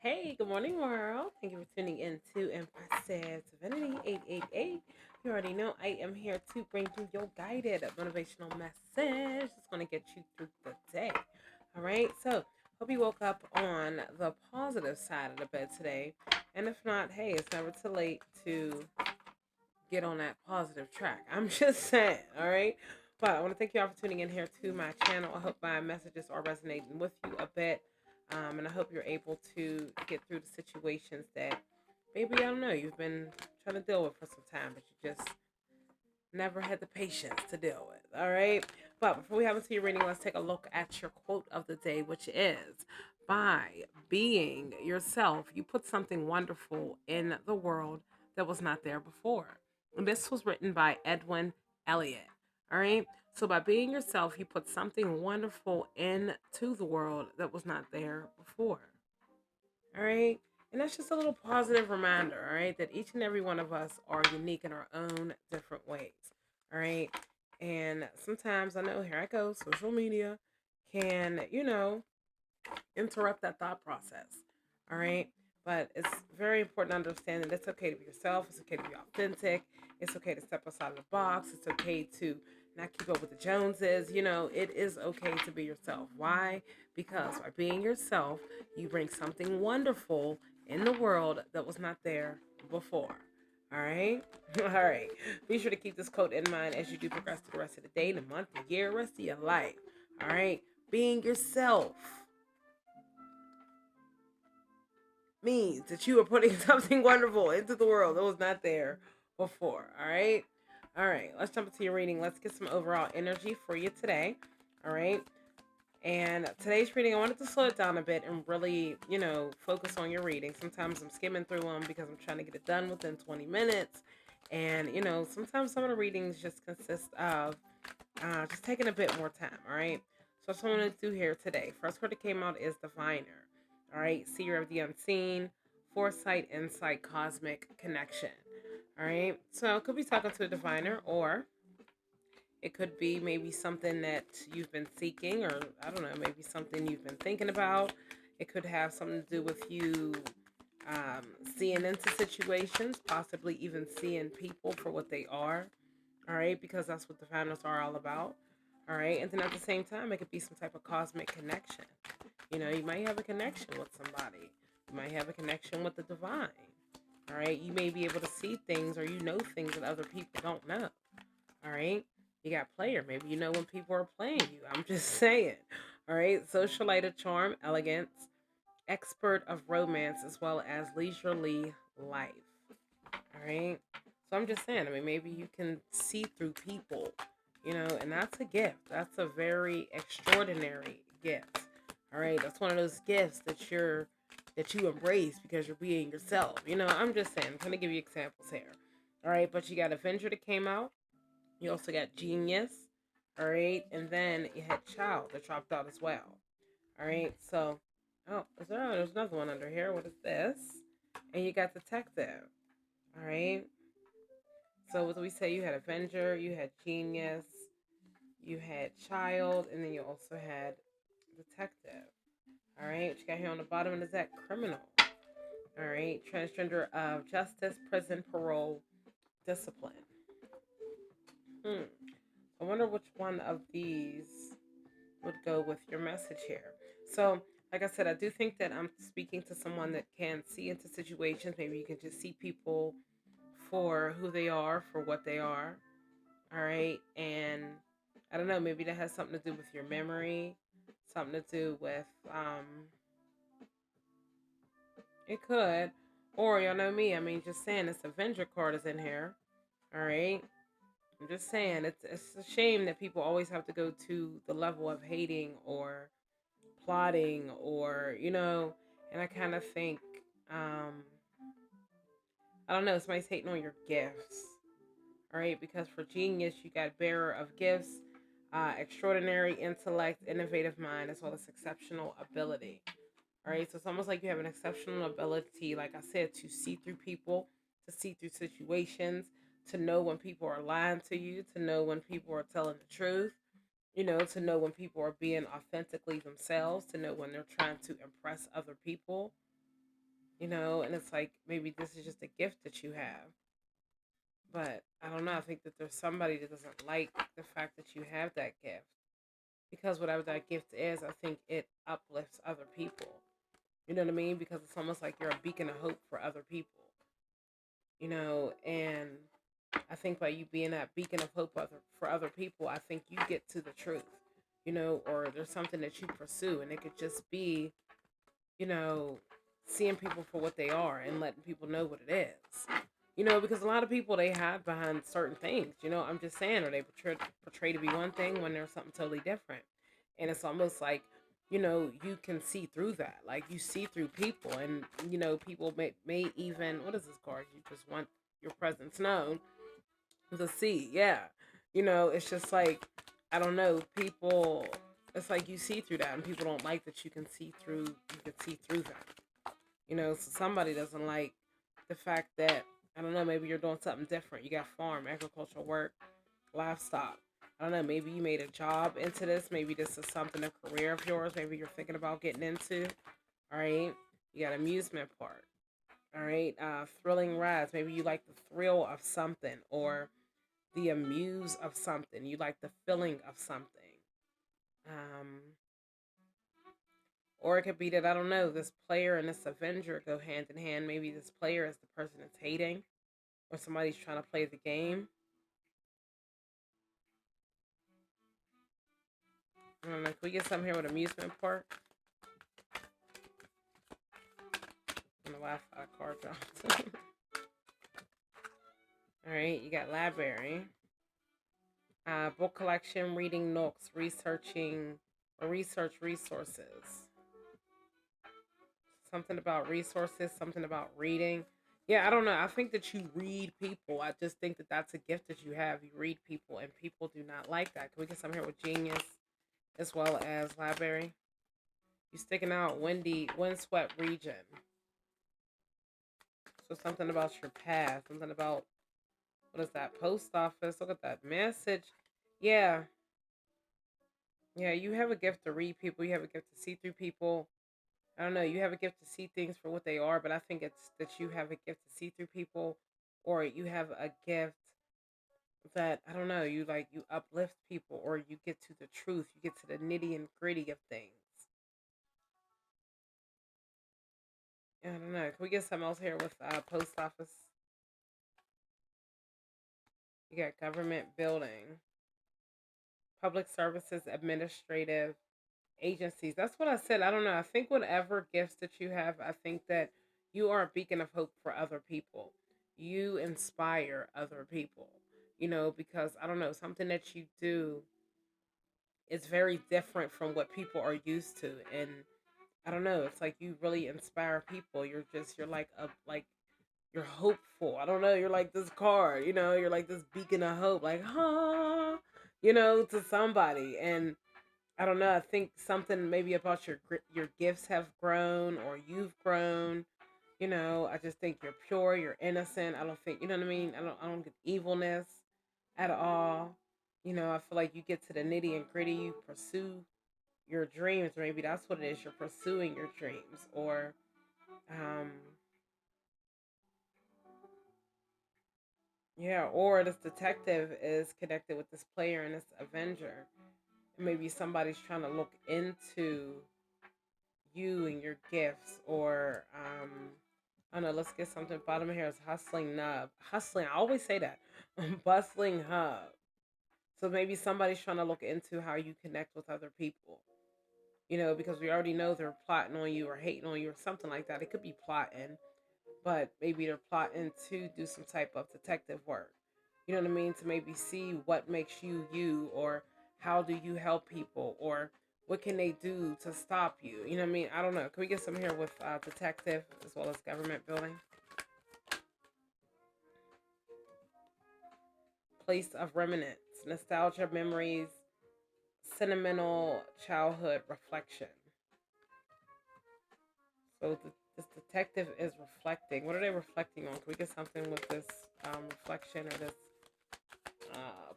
Hey, good morning, world. Thank you for tuning in to Impressive Divinity 888. You already know I am here to bring you your guided motivational message. It's going to get you through the day. All right. So, hope you woke up on the positive side of the bed today. And if not, hey, it's never too late to get on that positive track. I'm just saying. All right. But I want to thank you all for tuning in here to my channel. I hope my messages are resonating with you a bit. And I hope you're able to get through the situations that maybe, I don't know, you've been trying to deal with for some time, but you just never had the patience to deal with. All right. But before we have into your reading, let's take a look at your quote of the day, which is by being yourself, you put something wonderful in the world that was not there before. And this was written by Edwin Elliott. All right. So by being yourself, you put something wonderful into the world that was not there before. All right. And that's just a little positive reminder, all right, that each and every one of us are unique in our own different ways. All right. And sometimes I know, here I go, social media can, interrupt that thought process. All right. But it's very important to understand that it's okay to be yourself. It's okay to be authentic. It's okay to step outside of the box. It's okay to not keep up with the Joneses. It is okay to be yourself. Why? Because by being yourself, you bring something wonderful in the world that was not there before. All right. All right. Be sure to keep this quote in mind as you do progress through the rest of the day, the month, the year, rest of your life. All right. Being yourself means that you are putting something wonderful into the world that was not there before. All right. All right. Let's jump into your reading. Let's get some overall energy for you today. All right. And today's reading, I wanted to slow it down a bit and really, focus on your reading. Sometimes I'm skimming through them because I'm trying to get it done within 20 minutes. And, sometimes some of the readings just consist of just taking a bit more time. All right. So that's what I'm going to do here today. First card that came out is Diviner. All right. Seer of the Unseen, Foresight, Insight, Cosmic Connection. All right. So it could be talking to a diviner, or it could be maybe something that you've been seeking, or I don't know, maybe something you've been thinking about. It could have something to do with you seeing into situations, possibly even seeing people for what they are. All right, because that's what diviners are all about. All right, and then at the same time, it could be some type of cosmic connection. You might have a connection with somebody, you might have a connection with the divine. All right, you may be able to see things or things that other people don't know. All right. You got player. Maybe you know when people are playing you. I'm just saying. All right. Socialite of charm, elegance, expert of romance, as well as leisurely life. All right. So I'm just saying, maybe you can see through people, and that's a gift. That's a very extraordinary gift. All right. That's one of those gifts that you embrace because you're being yourself. I'm just saying, I'm going to give you examples here. All right. But you got Avenger that came out. You also got Genius, all right, and then you had Child that dropped out as well, all right. So, there's another one under here. What is this? And you got Detective, all right. So what did we say? You had Avenger, you had Genius, you had Child, and then you also had Detective, all right. What you got here on the bottom is that Criminal, all right. Transgender of Justice, Prison, Parole, Discipline. Hmm. I wonder which one of these would go with your message here. So, like I said, I do think that I'm speaking to someone that can see into situations. Maybe you can just see people for who they are, for what they are. All right. And I don't know, maybe that has something to do with your memory, something to do with, it could. Or, y'all know me, just saying this Avenger card is in here. All right. I'm just saying, it's a shame that people always have to go to the level of hating or plotting, or and I kind of think, um I don't know, somebody's hating on your gifts. All right, because for Genius you got Bearer of Gifts, extraordinary intellect, innovative mind, as well as exceptional ability. All right, so it's almost like you have an exceptional ability, like I said, to see through people, to see through situations, to know when people are lying to you, to know when people are telling the truth, to know when people are being authentically themselves, to know when they're trying to impress other people. And it's like maybe this is just a gift that you have. But I don't know. I think that there's somebody that doesn't like the fact that you have that gift because whatever that gift is, I think it uplifts other people. You know what I mean? Because it's almost like you're a beacon of hope for other people. And I think by you being that beacon of hope for other people, I think you get to the truth. Or there's something that you pursue, and it could just be, you know, seeing people for what they are and letting people know what it is. Because a lot of people they hide behind certain things. I'm just saying, or they portray to be one thing when there's something totally different, and it's almost like you can see through that. Like you see through people, and people may even what is this card? You just want your presence known. The C, yeah. It's just like I don't know, people. It's like you see through that, and people don't like that you can see through. You can see through them. So somebody doesn't like the fact that I don't know. Maybe you're doing something different. You got farm, agricultural work, livestock. I don't know. Maybe you made a job into this. Maybe this is something a career of yours. Maybe you're thinking about getting into. All right. You got amusement park. All right. Thrilling rides. Maybe you like the thrill of something or the amuse of something. You like the feeling of something. Um, or it could be that, I don't know, this player and this Avenger go hand in hand. Maybe this player is the person that's hating or somebody's trying to play the game. I don't know. Can we get something here with amusement park? I'm gonna laugh at a card dropped. All right, you got library. Book collection, reading nooks, researching, or research resources. Something about resources, something about reading. Yeah, I don't know. I think that you read people. I just think that that's a gift that you have. You read people, and people do not like that. Can we get some here with genius as well as library? You sticking out, windy, windswept region. So something about your path, something about what is that? Post office. Look at that message. Yeah, yeah. You have a gift to read people. You have a gift to see through people. I don't know. You have a gift to see things for what they are, but I think it's that you have a gift to see through people, or you have a gift that I don't know. You uplift people, or you get to the truth. You get to the nitty and gritty of things. I don't know. Can we get something else here with post office? You got government building, public services, administrative agencies. That's what I said. I don't know. I think whatever gifts that you have, I think that you are a beacon of hope for other people. You inspire other people, because I don't know, something that you do is very different from what people are used to. And I don't know, it's like you really inspire people. You're you're hopeful. I don't know, you're like this card, you're like this beacon of hope, like, huh, to somebody. And I don't know. I think something maybe about your gifts have grown or you've grown. I just think you're pure, you're innocent. I don't think you know what I mean. I don't get evilness at all. I feel like you get to the nitty and gritty. You pursue your dreams. Maybe that's what it is. You're pursuing your dreams, or um, yeah, or this detective is connected with this player and this Avenger. Maybe somebody's trying to look into you and your gifts, or I don't know, let's get something bottom here is hustling nub, hustling, I always say that, bustling hub. So maybe somebody's trying to look into how you connect with other people, because we already know they're plotting on you or hating on you or something like that. It could be plotting, but maybe they're plotting to do some type of detective work. You know what I mean? To maybe see what makes you you, or how do you help people, or what can they do to stop you? You know what I mean? I don't know. Can we get some here with detective as well as government building? Place of remnants, nostalgia, memories, sentimental childhood reflection. So this detective is reflecting. What are they reflecting on? Can we get something with this reflection or this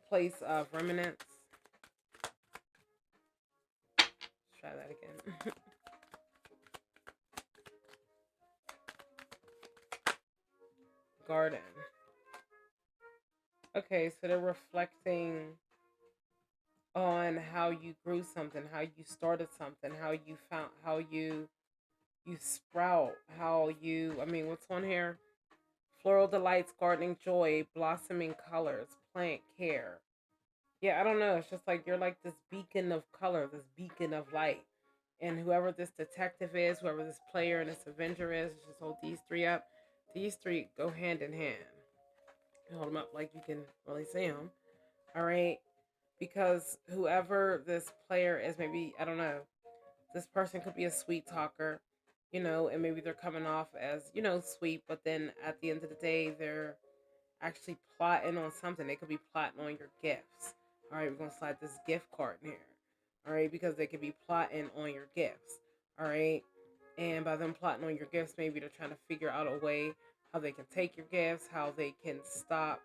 place of remnants? Let's try that again. garden. Okay, so they're reflecting on how you grew something, how you started something, how you found, how you sprout, how you, I mean, what's on here? Floral delights, gardening joy, blossoming colors, plant care. Yeah, I don't know. It's just like you're like this beacon of color, this beacon of light. And whoever this detective is, whoever this player and this Avenger is, just hold these three up. These three go hand in hand. Hold them up like you can really see them. All right. Because whoever this player is, maybe, I don't know, this person could be a sweet talker, and maybe they're coming off as, sweet, but then at the end of the day, they're actually plotting on something. They could be plotting on your gifts. All right, we're going to slide this gift card in here. All right, because they could be plotting on your gifts. All right. And by them plotting on your gifts, maybe they're trying to figure out a way how they can take your gifts, how they can stop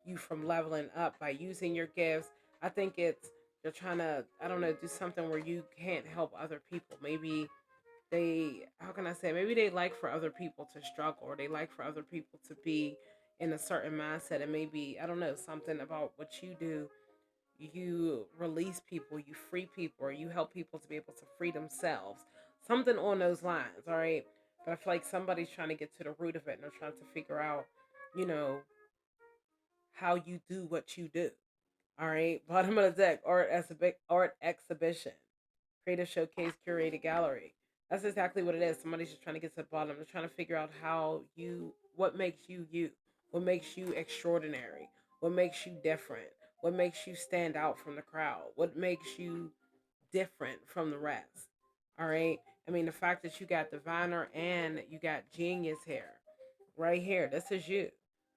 you from leveling up by using your gifts. I think it's they're trying to, I don't know, do something where you can't help other people. Maybe they, how can I say, maybe they like for other people to struggle, or they like for other people to be in a certain mindset, and maybe, I don't know, something about what you do, you release people, you free people, or you help people to be able to free themselves, something on those lines. All right, but I feel like somebody's trying to get to the root of it, and they're trying to figure out, you know how you do what you do. All right, bottom of the deck, art exhibition, creative showcase, curated gallery. That's exactly what it is. Somebody's just trying to get to the bottom. They're trying to figure out what makes you you, what makes you extraordinary, what makes you different, what makes you stand out from the crowd, what makes you different from the rest. All right. I mean, the fact that you got diviner and you got genius here, right here. This is you.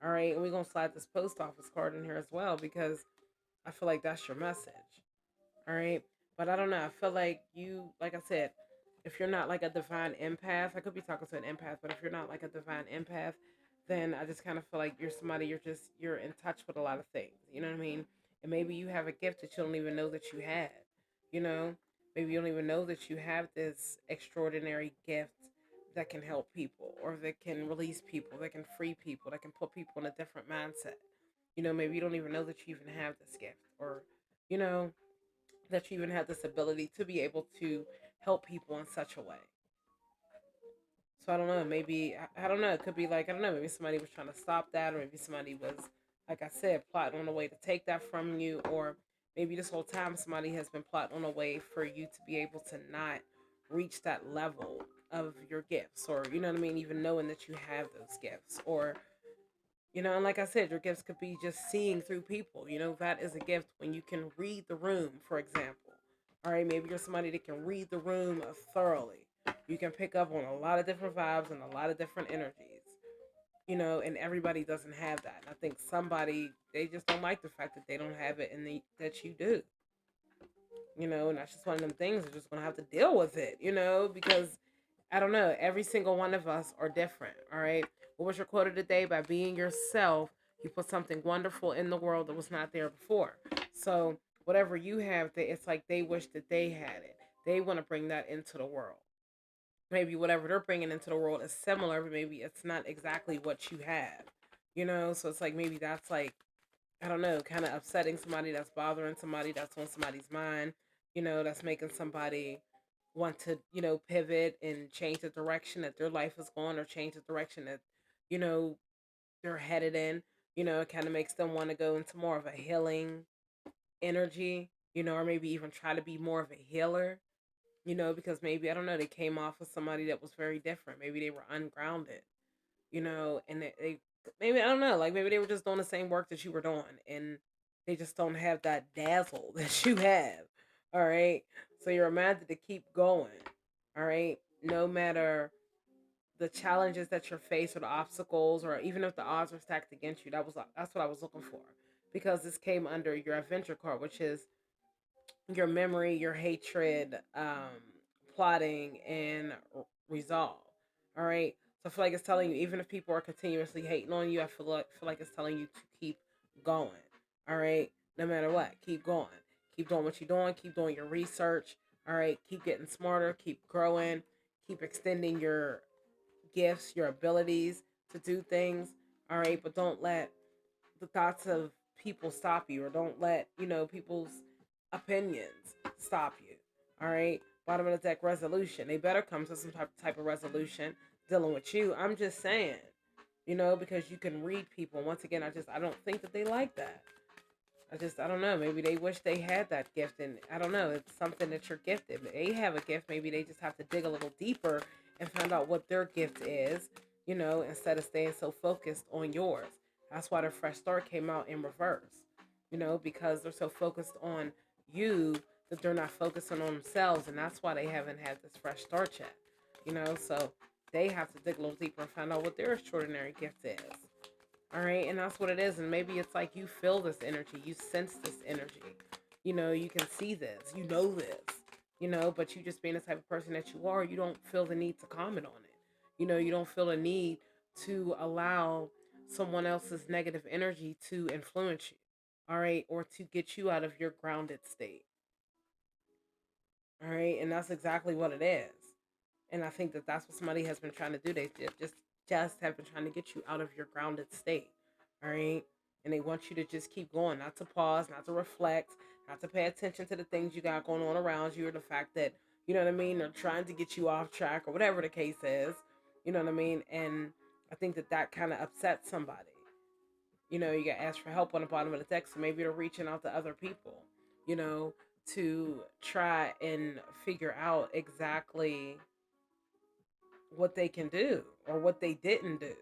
All right. And we're going to slide this post office card in here as well, because I feel like that's your message. All right. But I don't know. I feel like you, like I said, if you're not like a divine empath, I could be talking to an empath, but if you're not like a divine empath, then I just kind of feel like you're somebody, you're in touch with a lot of things. You know what I mean? And maybe you have a gift that you don't even know that you had. You know? Maybe you don't even know that you have this extraordinary gift that can help people, or that can release people, that can free people, that can put people in a different mindset. Maybe you don't even know that you even have this gift, or, you know, that you even have this ability to be able to help people in such a way. So I don't know. Maybe I don't know. It could be like, I don't know. Maybe somebody was trying to stop that, or maybe somebody was, like I said, plotting on a way to take that from you, or maybe this whole time somebody has been plotting on a way for you to be able to not reach that level of your gifts, or, you know what I mean, even knowing that you have those gifts, or, and like I said, your gifts could be just seeing through people. That is a gift when you can read the room, for example. All right, maybe you're somebody that can read the room thoroughly. You can pick up on a lot of different vibes and a lot of different energies, and everybody doesn't have that. And I think somebody, they just don't like the fact that they don't have it, and that you do. And that's just one of them things. You're just going to have to deal with it, because I don't know. Every single one of us are different. All right. What was your quote of the day? By being yourself, you put something wonderful in the world that was not there before. So whatever you have, it's like they wish that they had it. They want to bring that into the world. Maybe whatever they're bringing into the world is similar, but maybe it's not exactly what you have. So it's like maybe that's like, I don't know, kind of upsetting somebody, that's bothering somebody, that's on somebody's mind, that's making somebody want to, pivot and change the direction that their life is going, or change the direction that, you know, they're headed in. It kind of makes them want to go into more of a healing energy, or maybe even try to be more of a healer, because maybe, I don't know, they came off of somebody that was very different. Maybe they were ungrounded, and they maybe, I don't know, like maybe they were just doing the same work that you were doing, and they just don't have that dazzle that you have. All right, so you're reminded to keep going. All right, no matter the challenges that you're faced, or the obstacles, or even if the odds were stacked against you. That's what I was looking for, because this came under your adventure card, which is your memory, your hatred, plotting, and resolve. All right. So I feel like it's telling you, even if people are continuously hating on you, I feel like it's telling you to keep going. All right. No matter what, keep going. Keep doing what you're doing. Keep doing your research. All right. Keep getting smarter. Keep growing. Keep extending your gifts, your abilities to do things. All right. But don't let the thoughts of people stop you, or don't let, people's opinions stop you. All right. Bottom of the deck, resolution. They better come to some type of resolution dealing with you. I'm just saying, because you can read people. Once again, I don't think that they like that. I don't know. Maybe they wish they had that gift, and I don't know. It's something that you're gifted. They have a gift. Maybe they just have to dig a little deeper and find out what their gift is, instead of staying so focused on yours. That's why the fresh start came out in reverse, because they're so focused on you that they're not focusing on themselves, and that's why they haven't had this fresh start yet, So they have to dig a little deeper and find out what their extraordinary gift is. All right. And that's what it is. And maybe it's like you feel this energy, you sense this energy. You can see this, this, but you just being the type of person that you are, you don't feel the need to comment on it. You don't feel the need to allow someone else's negative energy to influence you. All right. Or to get you out of your grounded state. All right. And that's exactly what it is. And I think that that's what somebody has been trying to do. They just have been trying to get you out of your grounded state. All right. And they want you to just keep going, not to pause, not to reflect, not to pay attention to the things you got going on around you, or the fact that, they're trying to get you off track, or whatever the case is. You know what I mean? And I think that that kind of upsets somebody. You get asked for help on the bottom of the deck, so maybe they're reaching out to other people, you know, to try and figure out exactly what they can do or what they didn't do.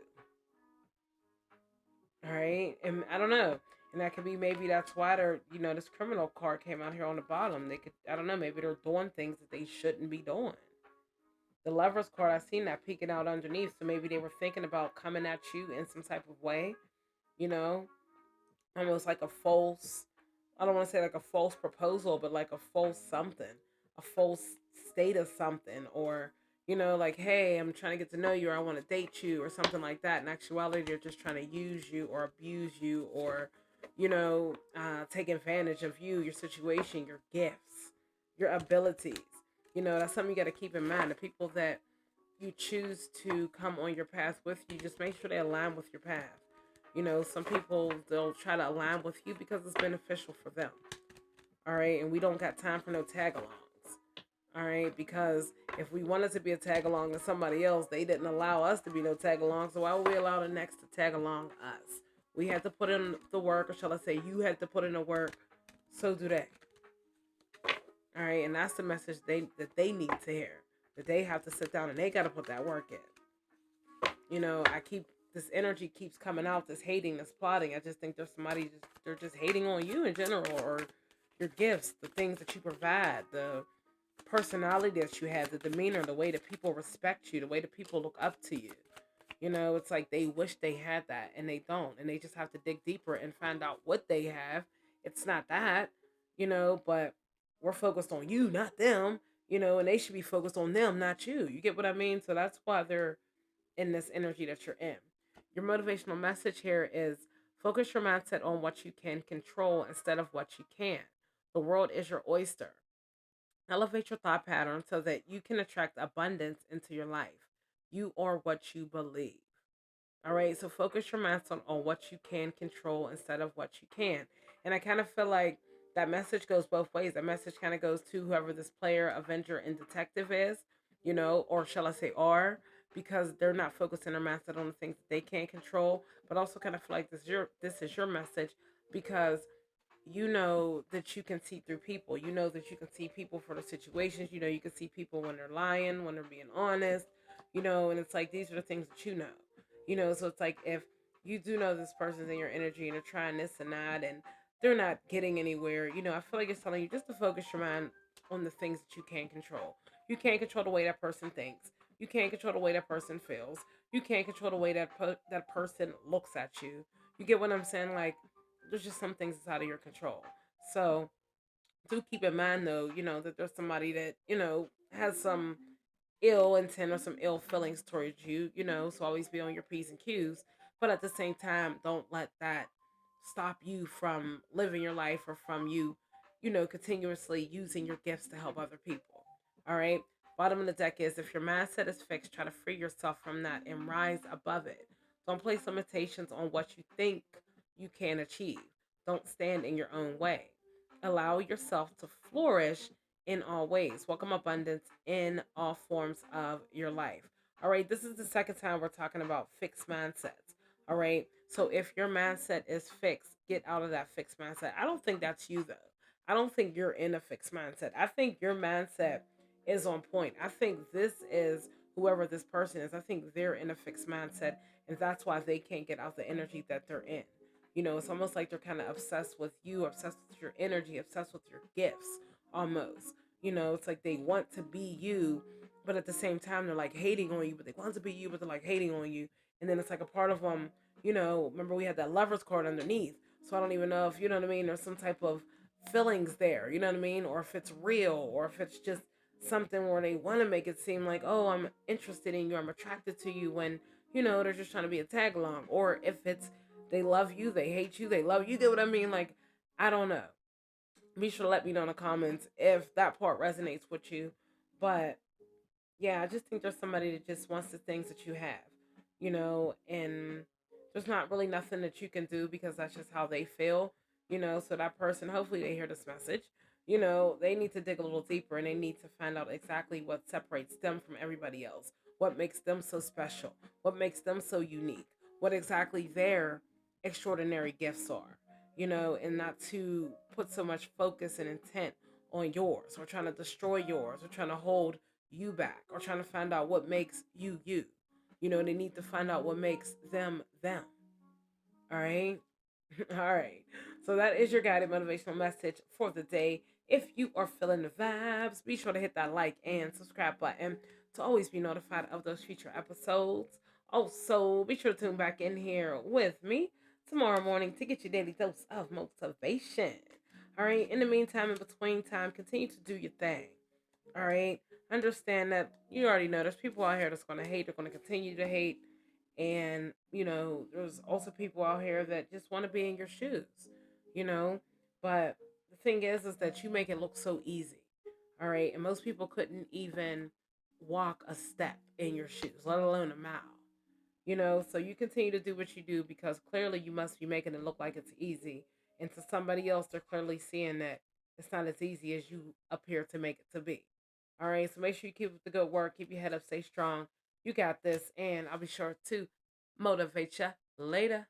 All right. And I don't know. And that could be, maybe that's why they're, this criminal card came out here on the bottom. They could, I don't know, maybe they're doing things that they shouldn't be doing. The Lover's card, I seen that peeking out underneath. So maybe they were thinking about coming at you in some type of way, you know, almost like a false, I don't want to say like a false proposal, but like a false something, a false state of something, or, like, hey, I'm trying to get to know you, or I want to date you, or something like that. In actuality, they're just trying to use you or abuse you, or, take advantage of you, your situation, your gifts, your abilities. That's something you got to keep in mind. The people that you choose to come on your path with you, just make sure they align with your path. Some people, they'll try to align with you because it's beneficial for them. All right. And we don't got time for no tag alongs. All right. Because if we wanted to be a tag along to somebody else, they didn't allow us to be no tag along. So why would we allow the next to tag along us? We had to put in the work, or shall I say, you had to put in the work. So do they. All right. And that's the message that they need to hear. That they have to sit down and they got to put that work in. I keep, this energy keeps coming out, this hating, this plotting. I just think there's somebody they're just hating on you in general, or your gifts, the things that you provide, the personality that you have, the demeanor, the way that people respect you, the way that people look up to you. It's like they wish they had that and they don't, and they just have to dig deeper and find out what they have. It's not that, but we're focused on you, not them, and they should be focused on them, not you. You get what I mean? So that's why they're in this energy that you're in. Your motivational message here is: focus your mindset on what you can control instead of what you can't. The world is your oyster. Elevate your thought pattern so that you can attract abundance into your life. You are what you believe. All right. So focus your mindset on what you can control instead of what you can. And I kind of feel like that message goes both ways. That message kind of goes to whoever this player, Avenger, and Detective is, or shall I say are, because they're not focusing their mindset on the things that they can't control. But also kind of feel like this is your message, because you know that you can see through people. You know that you can see people for the situations. You can see people when they're lying, when they're being honest, and it's like these are the things that you know. So it's like if you do know this person's in your energy and they're trying this and that and they're not getting anywhere, I feel like it's telling you just to focus your mind on the things that you can control. You can't control the way that person thinks. You can't control the way that person feels. You can't control the way that person looks at you. You get what I'm saying? Like, there's just some things that's out of your control. So do keep in mind, though, that there's somebody that, has some ill intent or some ill feelings towards you, so always be on your P's and Q's. But at the same time, don't let that stop you from living your life, or from you, continuously using your gifts to help other people. All right. Bottom of the deck is: if your mindset is fixed, try to free yourself from that and rise above it. Don't place limitations on what you think you can achieve. Don't stand in your own way. Allow yourself to flourish in all ways. Welcome abundance in all forms of your life. All right, this is the second time we're talking about fixed mindsets. All right, so if your mindset is fixed, get out of that fixed mindset. I don't think that's you, though. I don't think you're in a fixed mindset. I think your mindset is on point. I think this is whoever this person is. I think they're in a fixed mindset, and that's why they can't get out the energy that they're in. It's almost like they're kind of obsessed with you, obsessed with your energy, obsessed with your gifts almost. It's like they want to be you, but at the same time, they're like hating on you, but they want to be you, but they're like hating on you. And then it's like a part of them, remember we had that lover's card underneath. So I don't even know if, you know what I mean, there's some type of feelings there, you know what I mean? Or if it's real, or if it's just something where they want to make it seem like, oh, I'm interested in you, I'm attracted to you, when, they're just trying to be a tag along. Or if it's they love you, they hate you, they love you, get what I mean? Like, I don't know. Be sure to let me know in the comments if that part resonates with you. But yeah, I just think there's somebody that just wants the things that you have, and there's not really nothing that you can do because that's just how they feel, So that person, hopefully, they hear this message. They need to dig a little deeper and they need to find out exactly what separates them from everybody else, what makes them so special, what makes them so unique, what exactly their extraordinary gifts are, and not to put so much focus and intent on yours or trying to destroy yours or trying to hold you back or trying to find out what makes you you. They need to find out what makes them them. All right. All right. So that is your guided motivational message for the day. If you are feeling the vibes, be sure to hit that like and subscribe button to always be notified of those future episodes. Also, be sure to tune back in here with me tomorrow morning to get your daily dose of motivation. All right. In the meantime, in between time, continue to do your thing. All right. Understand that you already know there's people out here that's going to hate. They're going to continue to hate. And, there's also people out here that just want to be in your shoes, you know. But the thing is that you make it look so easy. All right. And most people couldn't even walk a step in your shoes, let alone a mile. So you continue to do what you do because clearly you must be making it look like it's easy. And to somebody else, they're clearly seeing that it's not as easy as you appear to make it to be. All right. So make sure you keep up the good work, keep your head up, stay strong. You got this. And I'll be sure to motivate you later.